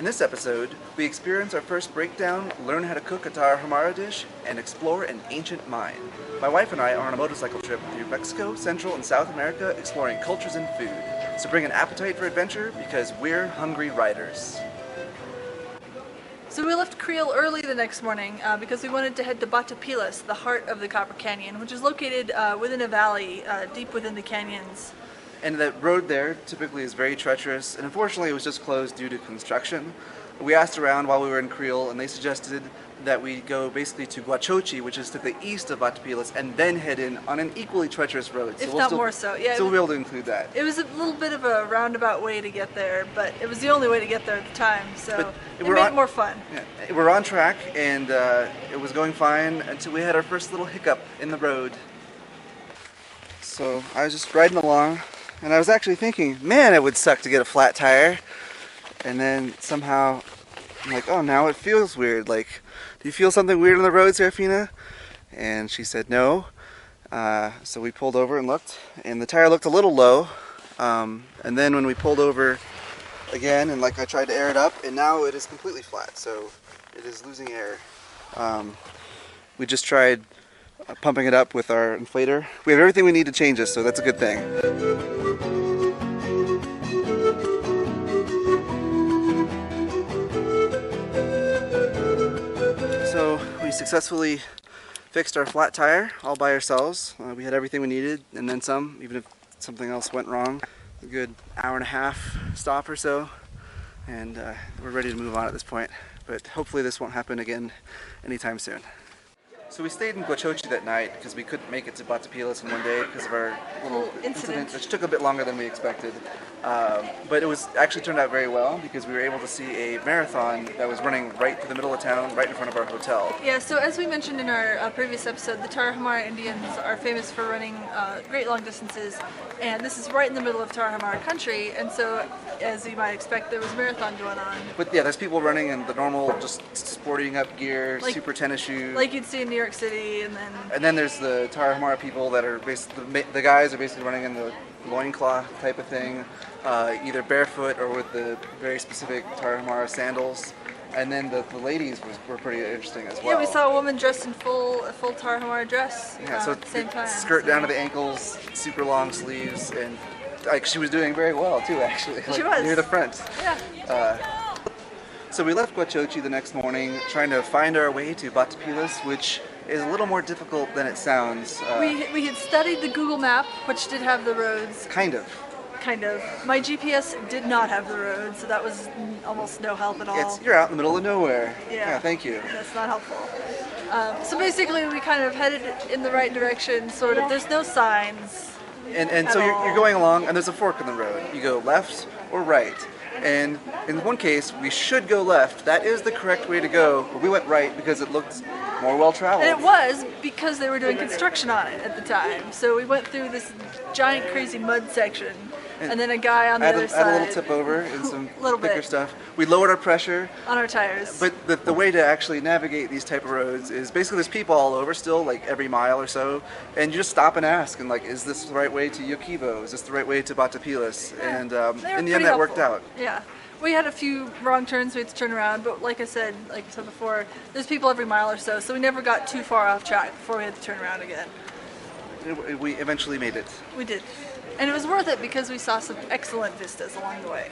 In this episode, we experience our first breakdown, learn how to cook a Tarahumara dish, and explore an ancient mine. My wife and I are on a motorcycle trip through Mexico, Central, and South America exploring cultures and food. So bring an appetite for adventure because we're hungry riders. So we left Creel early the next morning because we wanted to head to Batapilas, the heart of the Copper Canyon, which is located within a valley deep within the canyons. And the road there typically is very treacherous, and unfortunately it was just closed due to construction. We asked around while we were in Creel, and they suggested that we go basically to Huachochi, which is to the east of Batapilas, and then head in on an equally treacherous road. If not more so, yeah. So we'll be able to include that. It was a little bit of a roundabout way to get there, but it was the only way to get there at the time, so it made it more fun. Yeah, we're on track, and it was going fine until we had our first little hiccup in the road. So I was just riding along, and I was actually thinking, man, it would suck to get a flat tire. And then somehow, I'm like, oh, now it feels weird. Like, do you feel something weird on the road, Serafina? And she said no. So we pulled over and looked, and the tire looked a little low. And then when we pulled over again, and like I tried to air it up, and now it is completely flat. So it is losing air. We just tried pumping it up with our inflator. We have everything we need to change this, so that's a good thing. So we successfully fixed our flat tire all by ourselves. We had everything we needed and then some, even if something else went wrong. A good hour and a half stop or so, and we're ready to move on at this point. But hopefully this won't happen again anytime soon. So we stayed in Huachochi that night because we couldn't make it to Batapilas in one day because of our little incident, which took a bit longer than we expected. But it was actually turned out very well because we were able to see a marathon that was running right through the middle of town, right in front of our hotel. Yeah, so as we mentioned in our previous episode, the Tarahumara Indians are famous for running great long distances, and this is right in the middle of Tarahumara country, and so as you might expect, there was a marathon going on. But yeah, there's people running in the normal, just sporting up gear, like, super tennis shoes. Like you'd see in New York City, and then there's the Tarahumara people that are basically, the guys are basically running in the loincloth type of thing, either barefoot or with the very specific Tarahumara sandals. And then the ladies were pretty interesting as well. Yeah, we saw a woman dressed in full Tarahumara dress at the same time. Skirt down to the ankles, super long sleeves, and like she was doing very well too, actually. She was. Near the front. Yeah. So we left Huachochi the next morning trying to find our way to Batapilas, which is a little more difficult than it sounds. We had studied the Google map, which did have the roads. Kind of. My GPS did not have the roads, so that was almost no help at all. You're out in the middle of nowhere. Yeah, thank you. That's not helpful. So basically we kind of headed in the right direction, sort of. There's no signs. And so you're going along, and there's a fork in the road. You go left or right. And in one case, we should go left. That is the correct way to go. But we went right because it looked more well-traveled. And it was because they were doing construction on it at the time. So we went through this giant, crazy mud section. And then a guy on the other side. Had a little tip over and some thicker bit. stuff. We lowered our pressure on our tires. But the way to actually navigate these type of roads is basically there's people all over still, like every mile or so, and you just stop and ask, and like, is this the right way to Yokibo? Is this the right way to Batapilas? Yeah, and in the end, that worked out. Yeah. We had a few wrong turns we had to turn around, but like I said before, there's people every mile or so, so we never got too far off track before we had to turn around again. We eventually made it. We did. And it was worth it because we saw some excellent vistas along the way.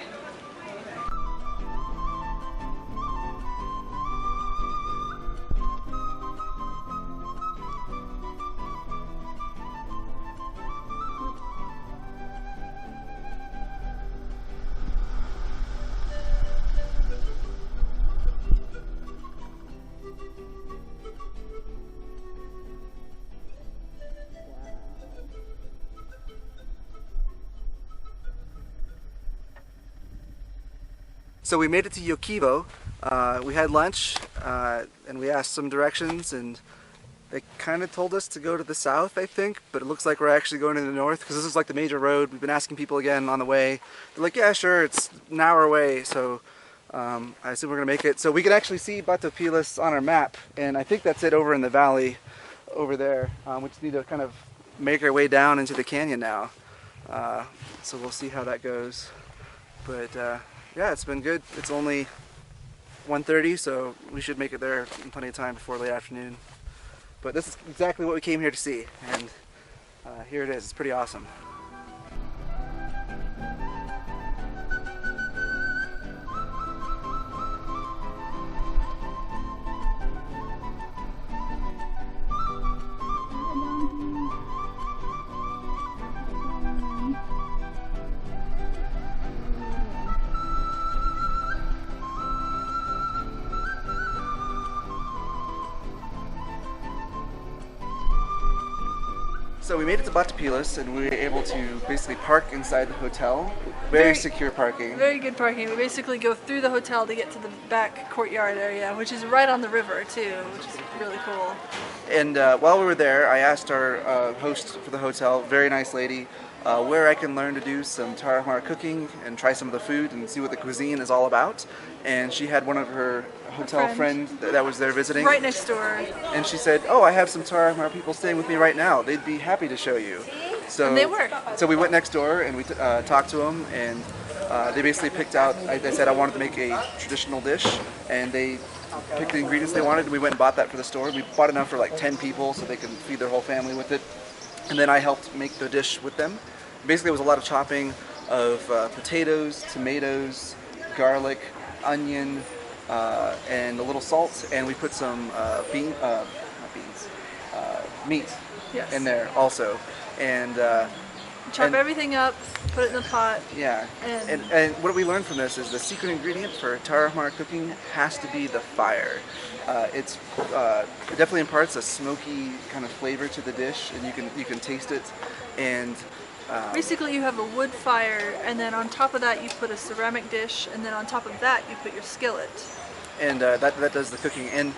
So we made it to Yokibo. We had lunch and we asked some directions, and they kind of told us to go to the south, I think, but it looks like we're actually going to the north because this is like the major road. We've been asking people again on the way. They're like, yeah, sure, it's an hour away, so I assume we're going to make it. So we could actually see Batapilas on our map, and I think that's it over in the valley over there. We just need to kind of make our way down into the canyon now. So we'll see how that goes. But yeah, it's been good. It's only 1:30, so we should make it there in plenty of time before late afternoon. But this is exactly what we came here to see, and here it is. It's pretty awesome. So we made it to Batapilas, and we were able to basically park inside the hotel. Very secure parking. Very good parking. We basically go through the hotel to get to the back courtyard area, which is right on the river too, which is really cool. And while we were there, I asked our host for the hotel, very nice lady, where I can learn to do some Tarahumara cooking and try some of the food and see what the cuisine is all about. And she had one of her hotel friend that was there visiting. Right next door. And she said, "Oh, I have some Tarahumara people staying with me right now. They'd be happy to show you." So, and they were. So we went next door and we talked to them, and they basically picked out, I said I wanted to make a traditional dish, and they picked the ingredients they wanted, and we went and bought that for the store. We bought enough for like 10 people so they could feed their whole family with it. And then I helped make the dish with them. Basically, it was a lot of chopping of potatoes, tomatoes, garlic, onion, and a little salt, and we put some meat Yes. in there also. And chop everything up, put it in the pot. Yeah, and what we learned from this is the secret ingredient for Tarahumara cooking has to be the fire. It definitely imparts a smoky kind of flavor to the dish, and you can taste it. And basically, you have a wood fire, and then on top of that, you put a ceramic dish, and then on top of that, you put your skillet. And that does the cooking. And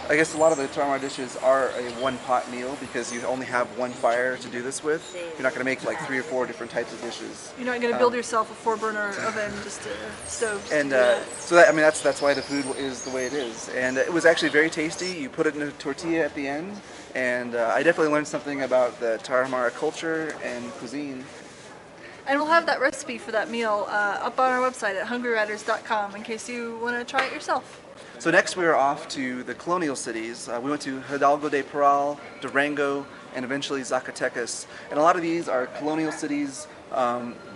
I guess a lot of the Tarahumara dishes are a one-pot meal because you only have one fire to do this with. You're not going to make like 3 or 4 different types of dishes. You're not going to build yourself a 4-burner oven, just a stove. And so that's why the food is the way it is. And it was actually very tasty. You put it in a tortilla at the end, and I definitely learned something about the Tarahumara culture and cuisine. And we'll have that recipe for that meal up on our website at hungryriders.com in case you want to try it yourself. So next we were off to the Colonial Cities. We went to Hidalgo de Parral, Durango, and eventually Zacatecas. And a lot of these are colonial cities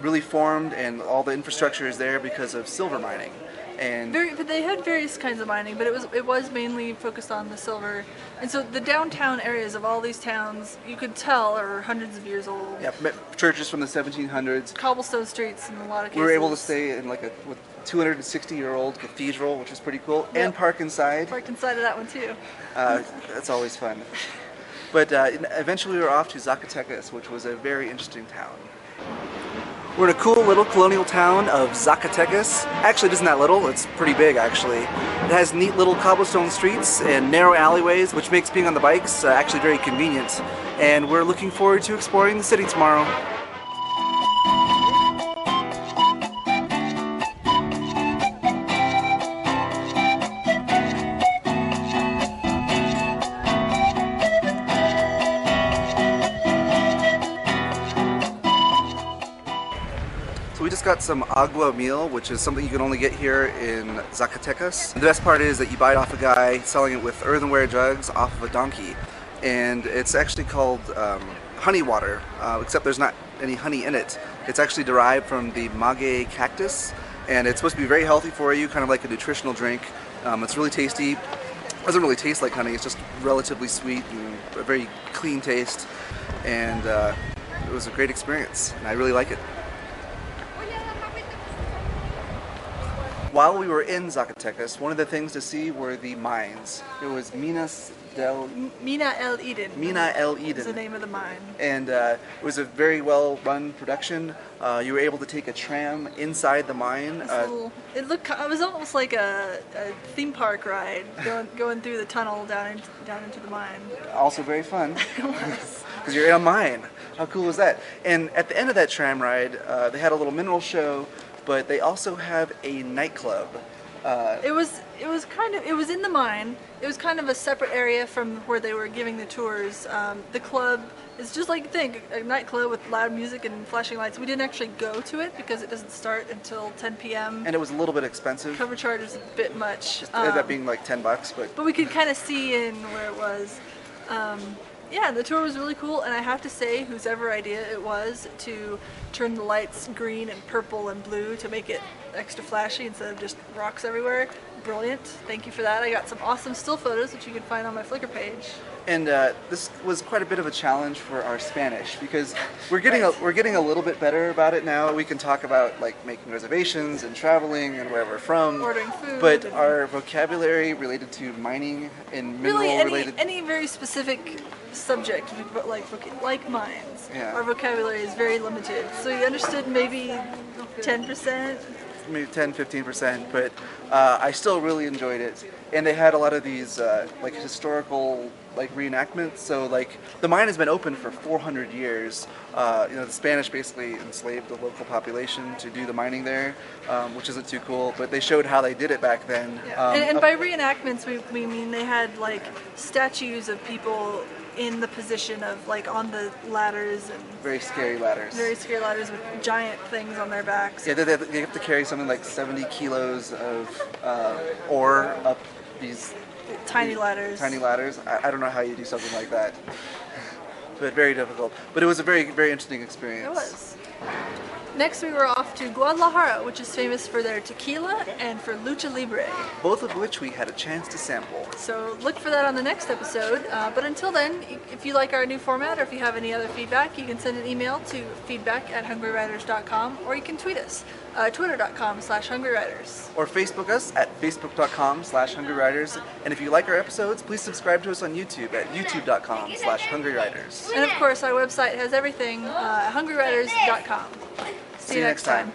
really formed, and all the infrastructure is there because of silver mining. And but they had various kinds of mining, but it was mainly focused on the silver. And so the downtown areas of all these towns, you could tell, are hundreds of years old. Yeah, churches from the 1700s. Cobblestone streets in a lot of cases. We were able to stay in like a 260-year-old cathedral, which is pretty cool, and park inside. Park inside of that one too. That's always fun. But eventually we were off to Zacatecas, which was a very interesting town. We're in a cool little colonial town of Zacatecas. Actually, it isn't that little, it's pretty big actually. It has neat little cobblestone streets and narrow alleyways, which makes being on the bikes actually very convenient. And we're looking forward to exploring the city tomorrow. We just got some agua meal, which is something you can only get here in Zacatecas. The best part is that you buy it off a guy selling it with earthenware jugs off of a donkey. And it's actually called honey water, except there's not any honey in it. It's actually derived from the maguey cactus, and it's supposed to be very healthy for you, kind of like a nutritional drink. It's really tasty. It doesn't really taste like honey, it's just relatively sweet and a very clean taste. And it was a great experience, and I really like it. While we were in Zacatecas, one of the things to see were the mines. It was Mina El Eden. Mina El Eden is the name of the mine. And it was a very well run production. You were able to take a tram inside the mine. It was almost like a theme park ride going through the tunnel down into the mine. Also very fun. It was. Because you're in a mine. How cool is that? And at the end of that tram ride, they had a little mineral show, but they also have a nightclub. It was in the mine. It was kind of a separate area from where they were giving the tours. The club is just like a nightclub with loud music and flashing lights. We didn't actually go to it because it doesn't start until 10 p.m. And it was a little bit expensive. Cover charge was a bit much. It ended up being like $10, but we could kind of see in where it was. Yeah, the tour was really cool, and I have to say, whose ever idea it was to turn the lights green and purple and blue to make it extra flashy instead of just rocks everywhere, brilliant. Thank you for that. I got some awesome still photos which you can find on my Flickr page. And this was quite a bit of a challenge for our Spanish because we're getting a little bit better about it now. We can talk about like making reservations and traveling and where we're from, ordering food. But our vocabulary related to mining and mineral related, any very specific subject, like mines, yeah. Our vocabulary is very limited. So you understood maybe 10%. Maybe 10-15%, but I still really enjoyed it. And they had a lot of these like historical like reenactments. So like the mine has been open for 400 years. You know, the Spanish basically enslaved the local population to do the mining there, which isn't too cool. But they showed how they did it back then. Yeah. And by reenactments, we mean they had like statues of people in the position of like on the ladders and very scary ladders. Very scary ladders with giant things on their backs. Yeah, they have to carry something like 70 kilos of ore up these tiny ladders. Tiny ladders. I don't know how you do something like that, but very difficult. But it was a very, very interesting experience. It was. Next, we were off to Guadalajara, which is famous for their tequila and for lucha libre. Both of which we had a chance to sample. So look for that on the next episode. But until then, if you like our new format or if you have any other feedback, you can send an email to feedback@hungrywriters.com or you can tweet us, twitter.com/hungrywriters. Or Facebook us at facebook.com/hungrywriters. And if you like our episodes, please subscribe to us on YouTube at youtube.com/hungrywriters. And of course, our website has everything, hungrywriters.com. See you next time.